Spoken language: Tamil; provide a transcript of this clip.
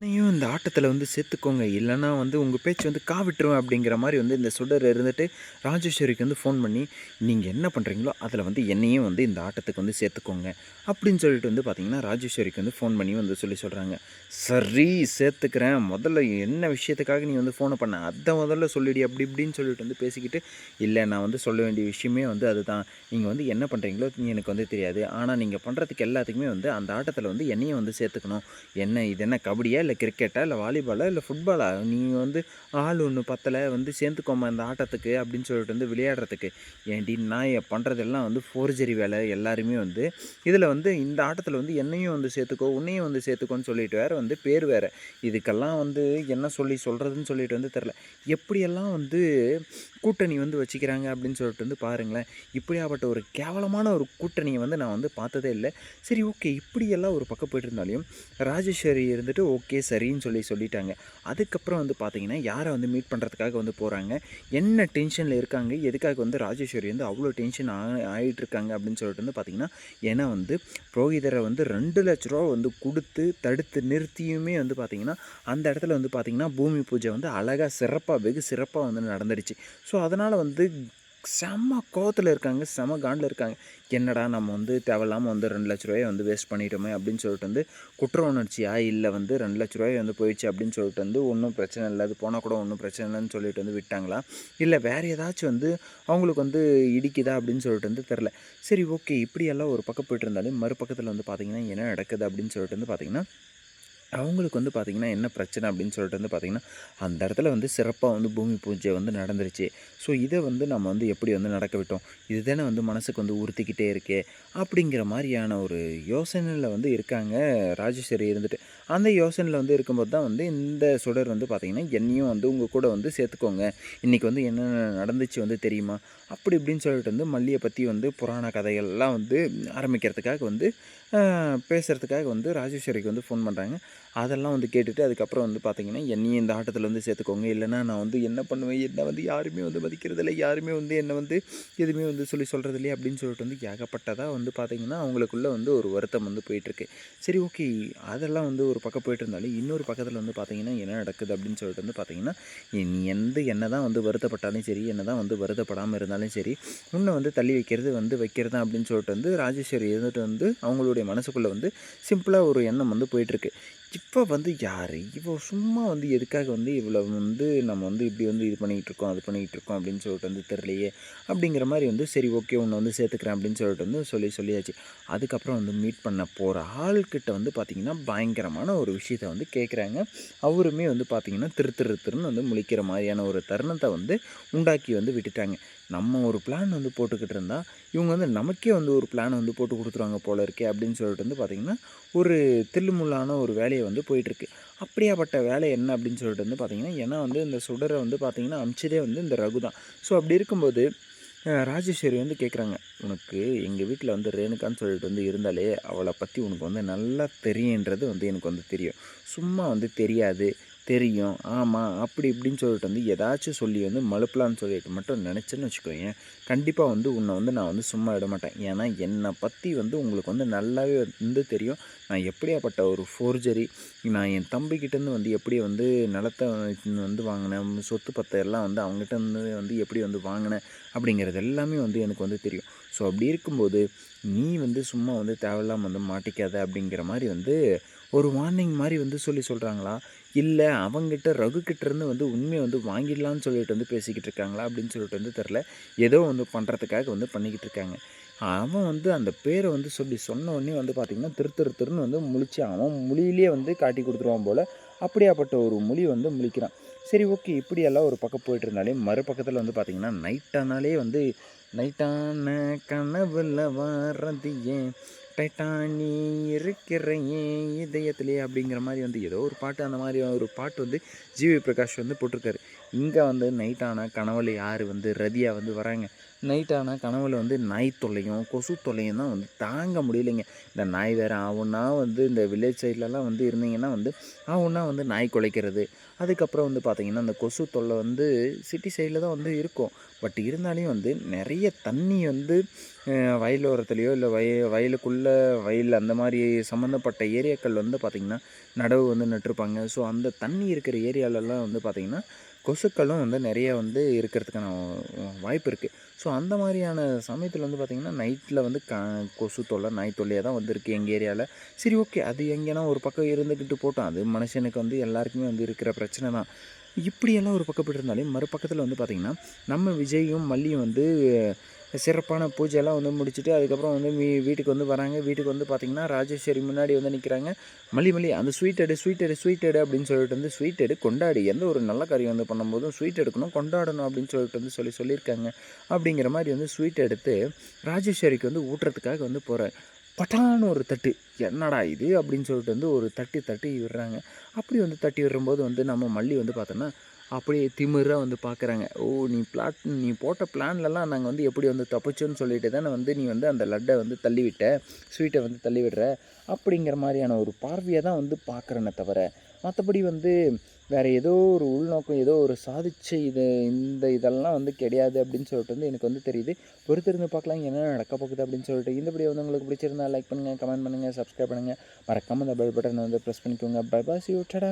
என்னையும் இந்த ஆட்டத்தில் வந்து சேர்த்துக்கோங்க. இல்லைன்னா வந்து உங்கள் பேச்சு வந்து காவிட்டுருவேன் அப்படிங்கிற மாதிரி வந்து இந்த சுடர் இருந்துட்டு ராஜேஸ்வரிக்கு வந்து ஃபோன் பண்ணி, நீங்கள் என்ன பண்ணுறீங்களோ அதில் வந்து என்னையும் வந்து இந்த ஆட்டத்துக்கு வந்து சேர்த்துக்கோங்க அப்படின்னு சொல்லிட்டு வந்து பார்த்தீங்கன்னா, ராஜேஸ்வரிக்கு வந்து ஃபோன் பண்ணி வந்து சொல்கிறாங்க. சரி சேர்த்துக்கிறேன். முதல்ல என்ன விஷயத்துக்காக நீ வந்து ஃபோனை பண்ண அதை முதல்ல சொல்லிடி அப்படி இப்படின்னு சொல்லிட்டு வந்து பேசிக்கிட்டு, இல்லை நான் வந்து சொல்ல வேண்டிய விஷயமே வந்து அதுதான். நீங்கள் வந்து என்ன பண்ணுறீங்களோ எனக்கு வந்து தெரியாது. ஆனால் நீங்கள் பண்ணுறதுக்கு எல்லாத்துக்குமே வந்து அந்த ஆட்டத்தில் வந்து என்னையும் வந்து சேர்த்துக்கணும். என்ன இது என்ன கபடியா இல்லை கிரிக்கெட்டா இல்லை வாலிபாலா இல்லை ஃபுட்பாலா? நீங்கள் வந்து ஆள் ஒன்று பத்தலை வந்து சேர்ந்துக்கோமா இந்த ஆட்டத்துக்கு அப்படின்னு சொல்லிட்டு வந்து விளையாடுறதுக்கு. ஏன்டி நான் பண்ணுறதெல்லாம் வந்து ஃபோர்ஜரி வேலை எல்லாருமே வந்து இதில் வந்து இந்த ஆட்டத்தில் வந்து என்னையும் வந்து சேர்த்துக்கோ உன்னையும் வந்து சேர்த்துக்கோன்னு சொல்லிட்டு வேறு வந்து பேர் வேறு. இதுக்கெல்லாம் வந்து என்ன சொல்கிறதுன்னு சொல்லிட்டு வந்து தெரில. எப்படியெல்லாம் வந்து கூட்டணி வந்து வச்சுக்கிறாங்க அப்படின்னு சொல்லிட்டு வந்து பாருங்களேன். இப்படியாப்பட்ட ஒரு கேவலமான ஒரு கூட்டணியை வந்து நான் வந்து பார்த்ததே இல்லை. சரி ஓகே, இப்படியெல்லாம் ஒரு பக்கம் போயிட்டு இருந்தாலையும் ராஜேஸ்வரி இருந்துட்டு ஓகே சரின்னு சொல்லிட்டாங்க. அதுக்கப்புறம் வந்து பார்த்தீங்கன்னா, யாரை வந்து மீட் பண்ணுறதுக்காக வந்து போகிறாங்க, என்ன டென்ஷனில் இருக்காங்க, எதுக்காக வந்து ராஜேஸ்வரி வந்து அவ்வளோ டென்ஷன் ஆகிட்டுருக்காங்க அப்படின்னு சொல்லிட்டு வந்து பார்த்தீங்கன்னா, ஏன்னா வந்து புரோகிதரை வந்து 2,00,000 வந்து கொடுத்து தடுத்து நிறுத்தியுமே வந்து பார்த்திங்கன்னா, அந்த இடத்துல வந்து பார்த்திங்கன்னா பூமி பூஜை வந்து அழகாக சிறப்பாக வெகு சிறப்பாக வந்து நடந்துடுச்சு. ஸோ அதனால் வந்து செம்ம கோவத்தில் இருக்காங்க, செம்ம காண்டில் இருக்காங்க. என்னடா நம்ம வந்து தேவையில்லாமல் வந்து 2,00,000 வந்து வேஸ்ட் பண்ணிட்டோமே அப்படின்னு சொல்லிட்டு வந்து குற்ற உணர்ச்சியா, இல்லை வந்து 2,00,000 வந்து போயிடுச்சு அப்படின்னு சொல்லிட்டு வந்து ஒன்றும் பிரச்சனை இல்லை, அது போனால் கூட ஒன்றும் பிரச்சனை இல்லைன்னு சொல்லிட்டு வந்து விட்டாங்களா, இல்லை வேறு ஏதாச்சும் வந்து அவங்களுக்கு வந்து இடிக்குதா அப்படின்னு சொல்லிட்டு வந்து தெரில. சரி ஓகே, இப்படியெல்லாம் ஒரு பக்கம் போயிட்டு இருந்தாலும் மறுபக்கத்தில் வந்து பார்த்திங்கன்னா என்ன நடக்குது அப்படின்னு சொல்லிட்டு வந்து பார்த்திங்கன்னா, அவங்களுக்கு வந்து பார்த்திங்கன்னா என்ன பிரச்சனை அப்படின்னு சொல்லிட்டு வந்து பார்த்திங்கன்னா, அந்த இடத்துல வந்து சிறப்பாக வந்து பூமி பூஜை வந்து நடந்துருச்சு. ஸோ இதை வந்து நம்ம வந்து எப்படி வந்து நடக்க விட்டோம், இது தானே வந்து மனசுக்கு வந்து உறுத்திக்கிட்டே இருக்கே அப்படிங்கிற மாதிரியான ஒரு யோசனையில் வந்து இருக்காங்க ராஜேஸ்வரி இருந்துட்டு. அந்த யோசனையில் வந்து இருக்கும்போது தான் வந்து இந்த சுடர் வந்து பார்த்திங்கன்னா, என்னையும் வந்து உங்கள் கூட வந்து சேர்த்துக்கோங்க, இன்றைக்கி வந்து என்னென்ன நடந்துச்சு வந்து தெரியுமா அப்படி இப்படின்னு சொல்லிட்டு வந்து மல்லியை பற்றி வந்து புராண கதைகள்லாம் வந்து ஆரம்பிக்கிறதுக்காக வந்து பேசுகிறதுக்காக வந்து ராஜேஸ்வரிக்கு வந்து ஃபோன் பண்ணுறாங்க. அதெல்லாம் வந்து கேட்டுட்டு அதுக்கப்புறம் வந்து பார்த்திங்கன்னா, என்னையும் இந்த ஆட்டத்தில் வந்து சேர்த்துக்கோங்க, இல்லைனா நான் வந்து என்ன பண்ணுவேன், என்னை வந்து யாருமே வந்து மதிக்கிறதில்ல, யாருமே வந்து என்னை வந்து எதுவுமே வந்து சொல்கிறது இல்லையே அப்படின்னு சொல்லிட்டு வந்து ஏகப்பட்டதாக வந்து பார்த்திங்கன்னா, அவங்களுக்குள்ளே வந்து ஒரு வருத்தம் வந்து போயிட்டுருக்கு. சரி ஓகே, அதெல்லாம் வந்து ஒரு பக்கம் போயிட்டு இருந்தாலும் இன்னொரு பக்கத்தில் வந்து பார்த்திங்கன்னா என்ன நடக்குது அப்படின்னு சொல்லிட்டு வந்து பார்த்திங்கன்னா, நீ என்ன தான் வந்து வருத்தப்பட்டாலும் சரி, என்ன தான் வந்து வருத்தப்படாமல் இருந்தாலும் சரி, உன்னை வந்து தள்ளி வைக்கிறது வந்து வைக்கிறது தான் அப்படின்னு சொல்லிட்டு வந்து ராஜேஸ்வரி இருந்துட்டு வந்து அவங்களுடைய மனசுக்குள்ளே வந்து சிம்பிளாக ஒரு எண்ணம் வந்து போயிட்டுருக்கு. இப்போ வந்து யார் இவ்வளோ சும்மா வந்து எதுக்காக வந்து இவ்வளோ வந்து நம்ம வந்து இப்படி வந்து இது பண்ணிக்கிட்டு இருக்கோம் அது பண்ணிக்கிட்டு இருக்கோம் அப்படின்னு சொல்லிட்டு வந்து தெரியலையே அப்படிங்கிற மாதிரி வந்து சரி ஓகே உன்னை வந்து சேர்த்துக்கிறேன் அப்படின்னு சொல்லிட்டு வந்து சொல்லியாச்சு. அதுக்கப்புறம் வந்து மீட் பண்ண போகிற ஆள்கிட்ட வந்து பார்த்திங்கன்னா பயங்கரமான ஒரு விஷயத்தை வந்து கேட்குறாங்க. அவருமே வந்து பார்த்திங்கன்னா திருன்னு வந்து முழிக்கிற மாதிரியான ஒரு தருணத்தை வந்து உண்டாக்கி வந்து விட்டுட்டாங்க. நம்ம ஒரு பிளான் வந்து போட்டுக்கிட்டு இருந்தால் இவங்க வந்து நமக்கே வந்து ஒரு பிளான் வந்து போட்டு கொடுத்துருவாங்க போல இருக்கே அப்படின்னு சொல்லிட்டு வந்து பார்த்திங்கன்னா, ஒரு தில்லுமுள்ளான ஒரு வேலையை வந்து போயிட்டுருக்கு. அப்படியாப்பட்ட வேலை என்ன அப்படின்னு சொல்லிட்டு வந்து பார்த்திங்கன்னா, ஏன்னா வந்து இந்த சுடரை வந்து பார்த்திங்கன்னா அமிச்சதே வந்து இந்த ரகு தான். ஸோ அப்படி இருக்கும்போது ராஜேஸ்வரி வந்து கேட்குறாங்க, உனக்கு எங்கள் வீட்டில் வந்து ரேணுகான்னு சொல்லிட்டு வந்து இருந்தாலே அவளை பற்றி உனக்கு வந்து நல்லா தெரியுன்றது வந்து எனக்கு வந்து தெரியும். சும்மா வந்து தெரியாது தெரியும் ஆமாம் அப்படி இப்படின்னு சொல்லிட்டு வந்து ஏதாச்சும் சொல்லி வந்து மழுப்பலான்னு சொல்லிட்டு மட்டும் நினச்சேன்னு வச்சுக்கோயேன், கண்டிப்பாக வந்து உன்னை வந்து நான் வந்து சும்மா விட மாட்டேன். ஏன்னா என்னை பற்றி வந்து உங்களுக்கு வந்து நல்லாவே வந்து தெரியும். நான் எப்படியாப்பட்ட ஒரு ஃபோர்ஜரி, நான் என் தம்பிக்கிட்டேருந்து வந்து எப்படி வந்து நிலத்தை வந்து வாங்கினேன், சொத்து பத்தை எல்லாம் வந்து அவங்ககிட்ட வந்து எப்படி வந்து வாங்கினேன் அப்படிங்கிறது எல்லாமே வந்து எனக்கு வந்து தெரியும். ஸோ அப்படி இருக்கும்போது நீ வந்து சும்மா வந்து தேவையில்லாமல் வந்து மாட்டிக்காத அப்படிங்கிற மாதிரி வந்து ஒரு வார்னிங் மாதிரி வந்து சொல்கிறாங்களா, இல்லை அவங்ககிட்ட ரகுக்கிட்டேருந்து வந்து உண்மையை வந்து வாங்கிடலான்னு சொல்லிட்டு வந்து பேசிக்கிட்டு இருக்காங்களா அப்படின்னு சொல்லிட்டு வந்து தெரில. ஏதோ வந்து பண்ணுறதுக்காக வந்து பண்ணிக்கிட்டு இருக்காங்க. அவன் வந்து அந்த பேரை வந்து சொன்ன உடனே வந்து பார்த்திங்கன்னா திருன்னு வந்து முழிச்சு அவன் மொழியிலேயே வந்து காட்டி கொடுத்துருவான் போல். அப்படியாப்பட்ட ஒரு மொழி வந்து முழிக்கிறான். சரி ஓகே, இப்படியெல்லாம் ஒரு பக்கம் போயிட்டு இருந்தாலே மறுபக்கத்தில் வந்து பார்த்திங்கன்னா நைட்டானாலே வந்து நைட்டான கனவுல வாரது ஏன் டைட்டானி இருக்கிற ஏன் இதயத்திலே அப்படிங்கிற மாதிரி வந்து ஏதோ ஒரு பாட்டு, அந்த மாதிரி ஒரு பாட்டு வந்து ஜிவி பிரகாஷ் வந்து போட்டிருக்காரு. இங்கே வந்து நைட்டான கனவுல யார் வந்து ரதியா வந்து வராங்க. நைட் ஆனால் கனவுல வந்து நாய் தொல்லையும் கொசு தொல்லையும் தான் வந்து தாங்க முடியலைங்க. இந்த நாய் வேறு ஆவுன்னா வந்து இந்த வில்லேஜ் சைட்லலாம் வந்து இருந்தீங்கன்னா வந்து ஆவுன்னா வந்து நாய் குலைக்கிறது. அதுக்கப்புறம் வந்து பார்த்திங்கன்னா இந்த கொசு தொல்லை வந்து சிட்டி சைடில் தான் வந்து இருக்கும். பட் இருந்தாலும் வந்து நிறைய தண்ணி வந்து வயலோரத்துலேயோ இல்லை வயலுக்குள்ளே வயல் அந்த மாதிரி சம்மந்தப்பட்ட ஏரியாக்கள் வந்து பார்த்திங்கன்னா நடவு வந்து நட்டிருப்பாங்க. ஸோ அந்த தண்ணி இருக்கிற ஏரியாலலாம் வந்து பார்த்திங்கன்னா கொசுக்களும் வந்து நிறைய வந்து இருக்கிறதுக்கான வாய்ப்பு இருக்குது. ஸோ அந்த மாதிரியான சமயத்தில் வந்து பார்த்திங்கன்னா நைட்டில் வந்து கொசு தொல்லை நாய் தொல்லையாக தான் வந்திருக்கு எங்கள் ஏரியாவில். சரி, ஓகே, அது எங்கேனா ஒரு பக்கம் இருந்துக்கிட்டு போட்டோம். அது மனுஷனுக்கு வந்து எல்லாருக்குமே வந்து இருக்கிற பிரச்சனை தான். இப்படியெல்லாம் ஒரு பக்கப்பட்டு இருந்தாலும் மறுபக்கத்தில் வந்து பார்த்திங்கன்னா நம்ம விஜயும் மல்லியும் வந்து சிறப்பான பூஜையெல்லாம் வந்து முடிச்சுட்டு அதுக்கப்புறம் வந்து வீட்டுக்கு வந்து வராங்க. வீட்டுக்கு வந்து பார்த்திங்கன்னா ராஜேஸ்வரி முன்னாடி வந்து நிற்கிறாங்க. மல்லி அந்த ஸ்வீட் எடு அப்படின்னு சொல்லிட்டு வந்து ஸ்வீட் எடு கொண்டாடி, எந்த ஒரு நல்ல காரியம் வந்து பண்ணும்போதும் ஸ்வீட் எடுக்கணும் கொண்டாடணும் அப்படின்னு சொல்லிட்டு வந்து சொல்லியிருக்காங்க. அப்படிங்கிற மாதிரி வந்து ஸ்வீட் எடுத்து ராஜேஸ்வரிக்கு வந்து ஊட்டுறதுக்காக வந்து போகிறேன். பட்டான்னு ஒரு தட்டு, என்னடா இது அப்படின்னு சொல்லிட்டு வந்து ஒரு தட்டி விடுறாங்க. அப்படி வந்து தட்டி விடும்போது வந்து நம்ம மல்லி வந்து பார்த்தோன்னா அப்படியே திமிராக வந்து பார்க்குறாங்க. ஓ, நீ போட்ட பிளான்லலாம் நாங்கள் வந்து எப்படி வந்து தப்பிச்சோன்னு சொல்லிட்டு தானே வந்து நீ வந்து அந்த லட்டை வந்து தள்ளிவிட்ட, ஸ்வீட்டை வந்து தள்ளிவிடுற அப்படிங்கிற மாதிரியான ஒரு பார்வையை தான் வந்து பார்க்குறேனே தவிர, மற்றபடி வந்து வேறு ஏதோ ஒரு உள்நோக்கம், ஏதோ ஒரு சாதிச்ச இதெல்லாம் வந்து கிடையாது அப்படின்னு சொல்லிட்டு வந்து எனக்கு வந்து தெரியுது. பொறுத்திருந்து பார்க்கலாம் என்ன நடக்க போகுது அப்படின்னு சொல்லிட்டு. இந்த வீடியோ வந்து உங்களுக்கு பிடிச்சிருந்தா லைக் பண்ணுங்கள், கமெண்ட் பண்ணுங்கள், சப்ஸ்கிரைப் பண்ணுங்கள். மறக்காமல் அந்த பெல் பட்டனை வந்து ப்ரெஸ் பண்ணிக்கோங்க. Bye bye, see you, Tata.